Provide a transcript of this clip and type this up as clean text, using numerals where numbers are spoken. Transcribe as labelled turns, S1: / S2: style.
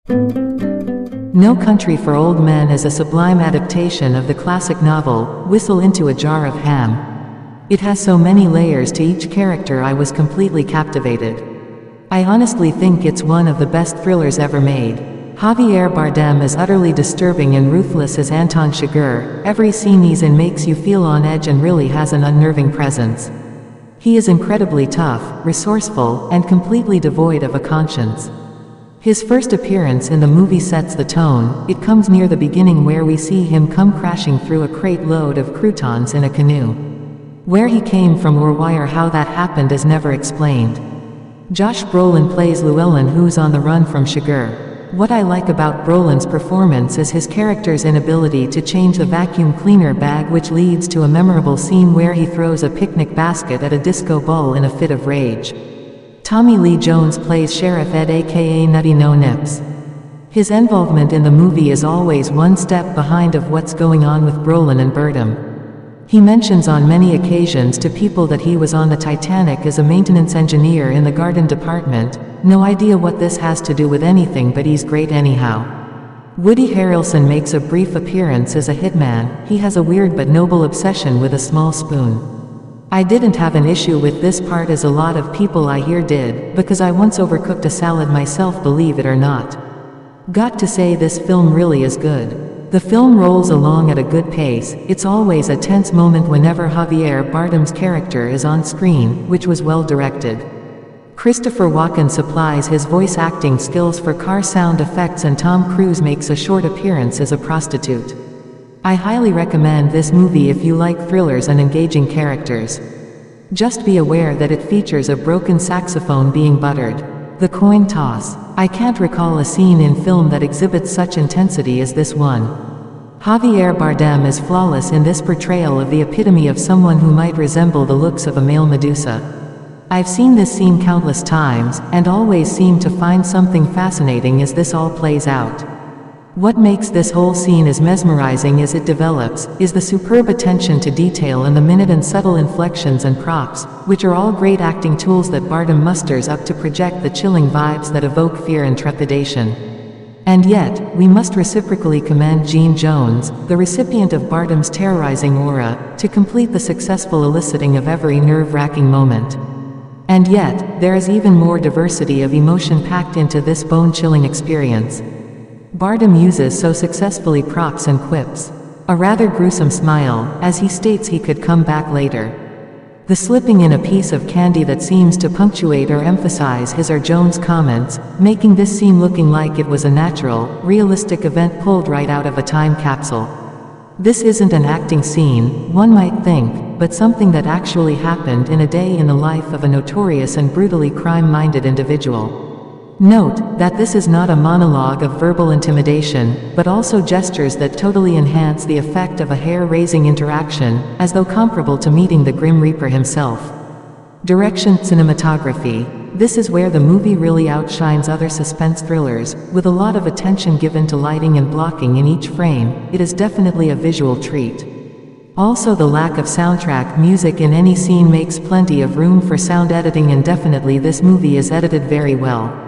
S1: No Country for Old Men is a sublime adaptation of the classic novel, Whistle into a Jar of Ham. It has so many layers to each character. I was completely captivated. I honestly think it's one of the best thrillers ever made. Javier Bardem is utterly disturbing and ruthless as Anton Chigurh. Every scene he's in makes you feel on edge and really has an unnerving presence. He is incredibly tough, resourceful, and completely devoid of a conscience. His first appearance in the movie sets the tone. It comes near the beginning where we see him come crashing through a crate load of croutons in a canoe. Where he came from or why or how that happened is never explained. Josh Brolin plays Llewellyn, who's on the run from Chigurh. What I like about Brolin's performance is his character's inability to change the vacuum cleaner bag, which leads to a memorable scene where he throws a picnic basket at a disco ball in a fit of rage. Tommy Lee Jones plays Sheriff Ed, aka Nutty No Nips. His involvement in the movie is always one step behind of what's going on with Brolin and Bardem. He mentions on many occasions to people that he was on the Titanic as a maintenance engineer in the garden department. No idea what this has to do with anything, but he's great anyhow. Woody Harrelson makes a brief appearance as a hitman. He has a weird but noble obsession with a small spoon. I didn't have an issue with this part, as a lot of people I hear did, because I once overcooked a salad myself, believe it or not. Got to say, this film really is good. The film rolls along at a good pace. It's always a tense moment whenever Javier Bardem's character is on screen, which was well directed. Christopher Walken supplies his voice acting skills for car sound effects, and Tom Cruise makes a short appearance as a prostitute. I highly recommend this movie if you like thrillers and engaging characters. Just be aware that it features a broken saxophone being buttered. The coin toss. I can't recall a scene in film that exhibits such intensity as this one. Javier Bardem is flawless in this portrayal of the epitome of someone who might resemble the looks of a male Medusa. I've seen this scene countless times, and always seem to find something fascinating as this all plays out. What makes this whole scene as mesmerizing as it develops, is the superb attention to detail and the minute and subtle inflections and props, which are all great acting tools that Bardem musters up to project the chilling vibes that evoke fear and trepidation. And yet, we must reciprocally commend Gene Jones, the recipient of Bardem's terrorizing aura, to complete the successful eliciting of every nerve-wracking moment. And yet, there is even more diversity of emotion packed into this bone-chilling experience. Bardem uses so successfully props and quips. A rather gruesome smile, as he states he could come back later. The slipping in a piece of candy that seems to punctuate or emphasize his or Jones' comments, making this scene looking like it was a natural, realistic event pulled right out of a time capsule. This isn't an acting scene, one might think, but something that actually happened in a day in the life of a notorious and brutally crime-minded individual. Note that this is not a monologue of verbal intimidation, but also gestures that totally enhance the effect of a hair-raising interaction, as though comparable to meeting the Grim Reaper himself. Direction, cinematography. This is where the movie really outshines other suspense thrillers, with a lot of attention given to lighting and blocking in each frame. It is definitely a visual treat. Also, the lack of soundtrack music in any scene makes plenty of room for sound editing, and definitely this movie is edited very well.